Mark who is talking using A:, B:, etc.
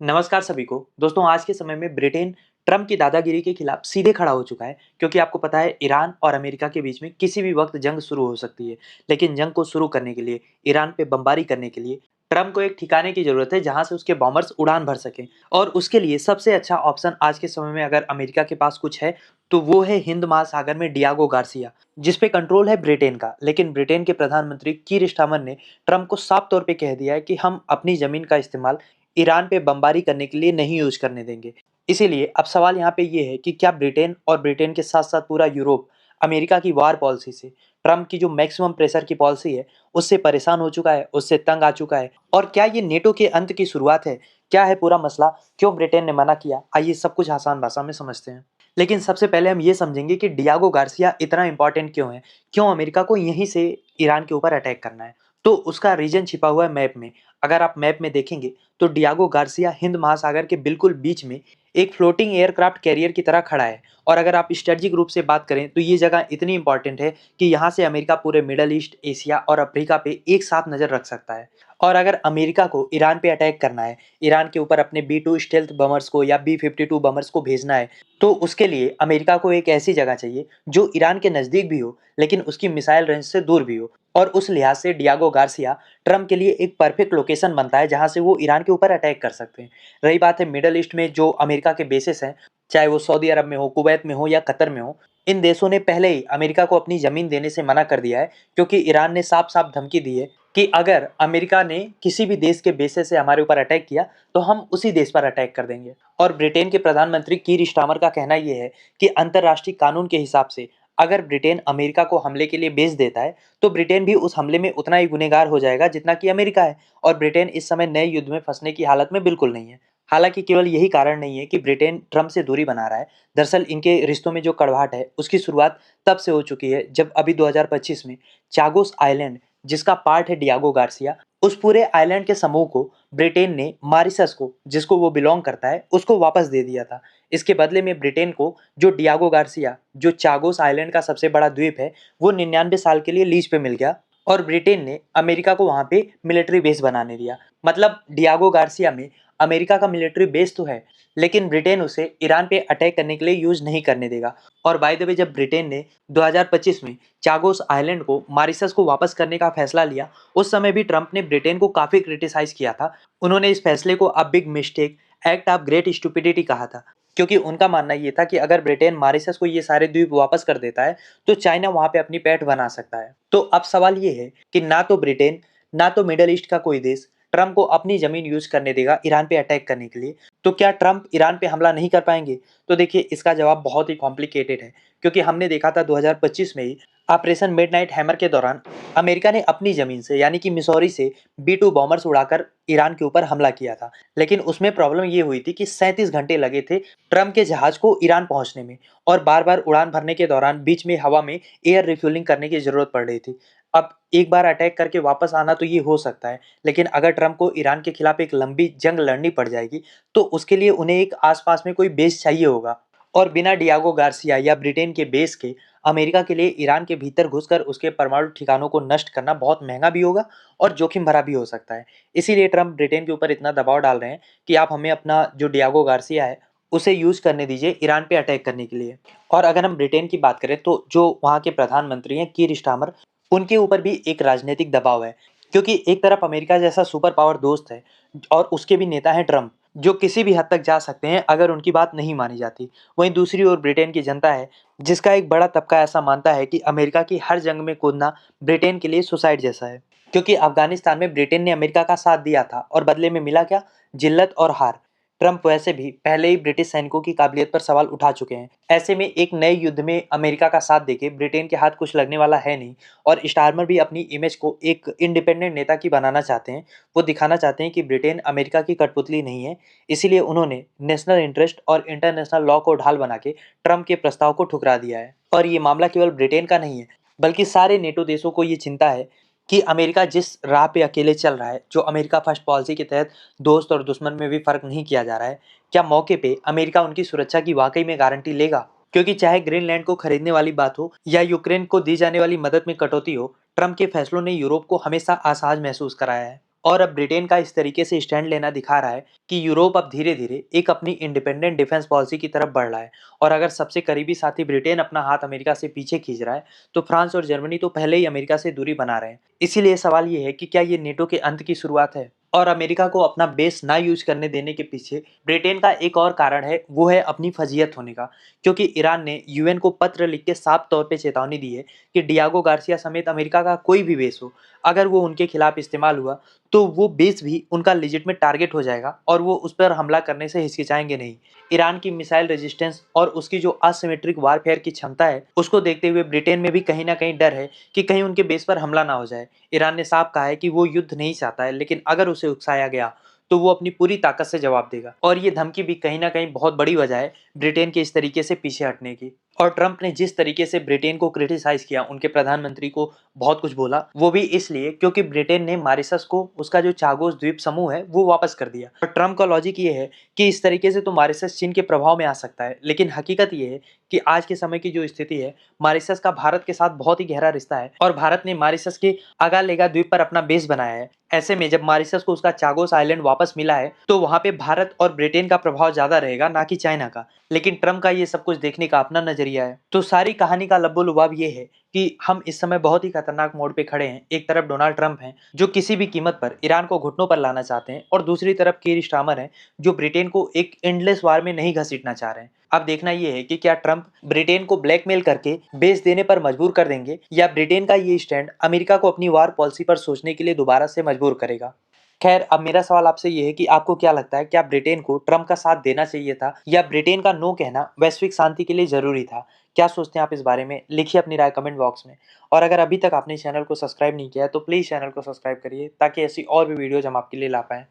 A: नमस्कार सभी को। दोस्तों, आज के समय में ब्रिटेन ट्रंप की दादागिरी के खिलाफ सीधे खड़ा हो चुका है, क्योंकि आपको पता है ईरान और अमेरिका के बीच में किसी भी वक्त जंग शुरू हो सकती है। लेकिन जंग को शुरू करने के लिए, ईरान पे बमबारी करने के लिए ट्रंप को एक ठिकाने की जरूरत है जहां से उसके बॉम्बर्स उड़ान भर सकें। और उसके लिए सबसे अच्छा ऑप्शन आज के समय में अगर अमेरिका के पास कुछ है तो वो है हिंद महासागर में डियागो गार्सिया, जिसपे कंट्रोल है ब्रिटेन का। लेकिन ब्रिटेन के प्रधानमंत्री कीर स्टारमर ने ट्रंप को साफ तौर पे कह दिया है कि हम अपनी जमीन का इस्तेमाल ईरान पे बमबारी करने के लिए नहीं यूज करने देंगे। इसीलिए अब सवाल यहाँ पे ये है कि क्या ब्रिटेन और ब्रिटेन के साथ साथ पूरा यूरोप अमेरिका की वार पॉलिसी से, ट्रम्प की जो मैक्सिमम प्रेशर की पॉलिसी है, उससे परेशान हो चुका है, उससे तंग आ चुका है? और क्या ये नेटो के अंत की शुरुआत है? क्या है पूरा मसला? क्यों ब्रिटेन ने मना किया? आइए सब कुछ आसान भाषा में समझते हैं। लेकिन सबसे पहले हम ये समझेंगे कि डियागो गार्सिया इतना इंपॉर्टेंट क्यों है, क्यों अमेरिका को यहीं से ईरान के ऊपर अटैक करना है। तो उसका रीजन छिपा हुआ है मैप में। अगर आप मैप में देखेंगे तो डियागो गार्सिया हिंद महासागर के बिल्कुल बीच में एक फ्लोटिंग एयरक्राफ्ट कैरियर की तरह खड़ा है। और अगर आप स्ट्रेटजिक रूप से बात करें तो ये जगह इतनी इंपॉर्टेंट है कि यहाँ से अमेरिका पूरे मिडल ईस्ट, एशिया और अफ्रीका पे एक साथ नजर रख सकता है। और अगर अमेरिका को ईरान पे अटैक करना है, ईरान के ऊपर अपने B2 स्टेल्थ बमर्स को या B-52 बमर्स को भेजना है, तो उसके लिए अमेरिका को एक ऐसी जगह चाहिए जो ईरान के नज़दीक भी हो लेकिन उसकी मिसाइल रेंज से दूर भी हो। और उस लिहाज से डियागो गार्सिया ट्रम्प के लिए एक परफेक्ट लोकेशन बनता है जहां से वो ईरान के ऊपर अटैक कर सकते हैं। रही बात है मिडल ईस्ट में जो अमेरिका के बेसिस हैं, चाहे वो सऊदी अरब में हो, कुवैत में हो या कतर में हो, इन देशों ने पहले ही अमेरिका को अपनी ज़मीन देने से मना कर दिया है, क्योंकि ईरान ने साफ साफ धमकी दी है कि अगर अमेरिका ने किसी भी देश के बेसिस से हमारे ऊपर अटैक किया तो हम उसी देश पर अटैक कर देंगे। और ब्रिटेन के प्रधानमंत्री कीर स्टारमर का कहना यह है कि अंतर्राष्ट्रीय कानून के हिसाब से अगर ब्रिटेन अमेरिका को हमले के लिए बेच देता है तो ब्रिटेन भी उस हमले में उतना ही गुनहगार हो जाएगा जितना कि अमेरिका है। और ब्रिटेन इस समय नए युद्ध में फंसने की हालत में बिल्कुल नहीं है। हालांकि केवल यही कारण नहीं है कि ब्रिटेन ट्रम्प से दूरी बना रहा है। दरअसल इनके रिश्तों में जो कड़वाहट है उसकी शुरुआत तब से हो चुकी है जब अभी 2025 में चागोस आइलैंड, जिसका पार्ट है डियागो गार्सिया, उस पूरे आइलैंड के समूह को ब्रिटेन ने मॉरिशस को, जिसको वो बिलोंग करता है, उसको वापस दे दिया था। इसके बदले में ब्रिटेन को जो डियागो गार्सिया, जो चागोस आइलैंड का सबसे बड़ा द्वीप है, वो 99 साल के लिए लीज पे मिल गया। और ब्रिटेन ने अमेरिका को वहां पे मिलिट्री बेस बनाने दिया। मतलब डियागो गार्सिया में अमेरिका का मिलिट्री बेस तो है, लेकिन ब्रिटेन उसे ईरान पे अटैक करने के लिए यूज नहीं करने देगा। और बाय द वे, जब ब्रिटेन ने 2025 में चागोस आइलैंड को मॉरिशस को वापस करने का फैसला लिया, उस समय भी ट्रंप ने ब्रिटेन को काफी क्रिटिसाइज किया था। उन्होंने इस फैसले को a big mistake, act of great stupidity कहा था, क्योंकि उनका मानना ये था कि अगर ब्रिटेन मॉरिशस को ये सारे द्वीप वापस कर देता है तो चाइना वहां पे अपनी पैठ बना सकता है। तो अब सवाल ये है कि ना तो ब्रिटेन, ना तो मिडल ईस्ट का कोई देश ट्रंप को अपनी जमीन यूज करने देगा ईरान पे अटैक करने के लिए। तो क्या ट्रंप ईरान पे हमला नहीं कर पाएंगे? तो देखिए, इसका जवाब बहुत ही कॉम्प्लिकेटेड है, क्योंकि हमने देखा था 2025 में ही ऑपरेशन मिडनाइट हैमर के दौरान अमेरिका ने अपनी जमीन से, यानी कि मिसौरी से, B-2 बॉम्बर्स उड़ाकर ईरान के ऊपर हमला किया था। लेकिन उसमें प्रॉब्लम ये हुई थी कि 37 घंटे लगे थे ट्रम्प के जहाज को ईरान पहुंचने में, और बार बार उड़ान भरने के दौरान बीच में हवा में एयर रिफ्यूलिंग करने की जरूरत पड़ रही थी। अब एक बार अटैक करके वापस आना तो ये हो सकता है, लेकिन अगर ट्रम्प को ईरान के खिलाफ एक लंबी जंग लड़नी पड़ जाएगी तो उसके लिए उन्हें एक आसपास में कोई बेस चाहिए होगा। और बिना डियागो गार्सिया या ब्रिटेन के बेस के अमेरिका के लिए ईरान के भीतर घुसकर उसके परमाणु ठिकानों को नष्ट करना बहुत महंगा भी होगा और जोखिम भरा भी हो सकता है। इसीलिए ट्रम्प ब्रिटेन के ऊपर इतना दबाव डाल रहे हैं कि आप हमें अपना जो डियागो गार्सिया है उसे यूज करने दीजिए ईरान पे अटैक करने के लिए। और अगर हम ब्रिटेन की बात करें तो जो वहाँ के प्रधानमंत्री हैं कीर स्टारमर, उनके ऊपर भी एक राजनीतिक दबाव है, क्योंकि एक तरफ अमेरिका जैसा सुपर पावर दोस्त है और उसके भी नेता हैं ट्रम्प, जो किसी भी हद तक जा सकते हैं अगर उनकी बात नहीं मानी जाती। वहीं दूसरी ओर ब्रिटेन की जनता है, जिसका एक बड़ा तबका ऐसा मानता है कि अमेरिका की हर जंग में कूदना ब्रिटेन के लिए सुसाइड जैसा है। क्योंकि अफगानिस्तान में ब्रिटेन ने अमेरिका का साथ दिया था और बदले में मिला क्या? जिल्लत और हार। ट्रंप वैसे भी पहले ही ब्रिटिश सैनिकों की काबिलियत पर सवाल उठा चुके हैं। ऐसे में एक नए युद्ध में अमेरिका का साथ देके ब्रिटेन के हाथ कुछ लगने वाला है नहीं। और स्टारमर भी अपनी इमेज को एक इंडिपेंडेंट नेता की बनाना चाहते हैं। वो दिखाना चाहते हैं कि ब्रिटेन अमेरिका की कठपुतली नहीं है। इसीलिए उन्होंने नेशनल इंटरेस्ट और इंटरनेशनल लॉ को ढाल बना के ट्रंप के प्रस्ताव को ठुकरा दिया है। और ये मामला केवल ब्रिटेन का नहीं है, बल्कि सारे नेटो देशों को ये चिंता है कि अमेरिका जिस राह पे अकेले चल रहा है, जो अमेरिका फर्स्ट पॉलिसी के तहत दोस्त और दुश्मन में भी फर्क नहीं किया जा रहा है, क्या मौके पे अमेरिका उनकी सुरक्षा की वाकई में गारंटी लेगा? क्योंकि चाहे ग्रीनलैंड को खरीदने वाली बात हो या यूक्रेन को दी जाने वाली मदद में कटौती हो, ट्रंप के फैसलों ने यूरोप को हमेशा असहज महसूस कराया है। और अब ब्रिटेन का इस तरीके से स्टैंड लेना दिखा रहा है कि यूरोप अब धीरे-धीरे एक अपनी इंडिपेंडेंट डिफेंस पॉलिसी की तरफ बढ़ रहा है। और अगर सबसे करीबी साथी ब्रिटेन अपना हाथ अमेरिका से पीछे खींच रहा है, तो फ्रांस और जर्मनी तो पहले ही अमेरिका से दूरी बना रहे हैं। इसीलिए सवाल ये है कि क्या ये नेटो के अंत की शुरुआत है? और अमेरिका को अपना बेस ना यूज करने देने के पीछे ब्रिटेन का एक और कारण है, वो है अपनी फजीयत होने का। क्योंकि ईरान ने यूएन को पत्र लिख के साफ तौर पे चेतावनी दी है कि डियागो गार्सिया समेत अमेरिका का कोई भी बेस हो, अगर वो उनके खिलाफ इस्तेमाल हुआ तो वो बेस भी उनका लेजिटिमेट टारगेट हो जाएगा और वो उस पर हमला करने से हिचकिचाएंगे नहीं। ईरान की मिसाइल रेजिस्टेंस और उसकी जो असिमेट्रिक वारफेयर की क्षमता है, उसको देखते हुए ब्रिटेन में भी कहीं ना कहीं डर है कि कहीं उनके बेस पर हमला ना हो जाए। ईरान ने साफ कहा है कि वो युद्ध नहीं चाहता है, लेकिन अगर उसे उकसाया गया तो वो अपनी पूरी ताकत से जवाब देगा। और ये धमकी भी कहीं ना कहीं बहुत बड़ी वजह है ब्रिटेन के इस तरीके से पीछे हटने की। और ट्रंप ने जिस तरीके से ब्रिटेन को क्रिटिसाइज किया, उनके प्रधानमंत्री को बहुत कुछ बोला, वो भी इसलिए क्योंकि ब्रिटेन ने मॉरिशस को उसका जो चागोस द्वीप समूह है वो वापस कर दिया। और ट्रंप का लॉजिक ये है कि इस तरीके से तो मॉरिशस चीन के प्रभाव में आ सकता है, लेकिन हकीकत ये है कि आज के समय की जो स्थिति है, मॉरिशस का भारत के साथ बहुत ही गहरा रिश्ता है और भारत ने मॉरिशस के अगालेगा द्वीप पर अपना बेस बनाया है। ऐसे में जब मॉरिशस को उसका चागोस आइलैंड वापस मिला है, तो वहां पे भारत और ब्रिटेन का प्रभाव ज्यादा रहेगा, ना कि चाइना का। लेकिन ट्रंप का ये सब कुछ देखने का अपना नजरिया है। तो सारी कहानी का लब्बो लुबाब ये है कि हम इस समय बहुत ही खतरनाक मोड़ पे खड़े हैं। एक तरफ डोनाल्ड ट्रंप हैं, जो किसी भी कीमत पर ईरान को घुटनों पर लाना चाहते हैं, और दूसरी तरफ कीर स्टारमर हैं, जो ब्रिटेन को एक एंडलेस वार में नहीं घसीटना चाह रहे हैं। अब देखना ये है कि क्या ट्रंप ब्रिटेन को ब्लैकमेल करके बेस देने पर मजबूर कर देंगे, या ब्रिटेन का ये स्टैंड अमेरिका को अपनी वार पॉलिसी पर सोचने के लिए दोबारा से मजबूर करेगा। खैर, अब मेरा सवाल आपसे ये है कि आपको क्या लगता है, क्या ब्रिटेन को ट्रंप का साथ देना चाहिए था, या ब्रिटेन का नो कहना वैश्विक शांति के लिए जरूरी था? क्या सोचते हैं आप इस बारे में? लिखिए अपनी राय कमेंट बॉक्स में। और अगर अभी तक आपने चैनल को सब्सक्राइब नहीं किया है, तो प्लीज़ चैनल को सब्सक्राइब करिए, ताकि ऐसी और भी वीडियोज हम आपके लिए ला पाएँ।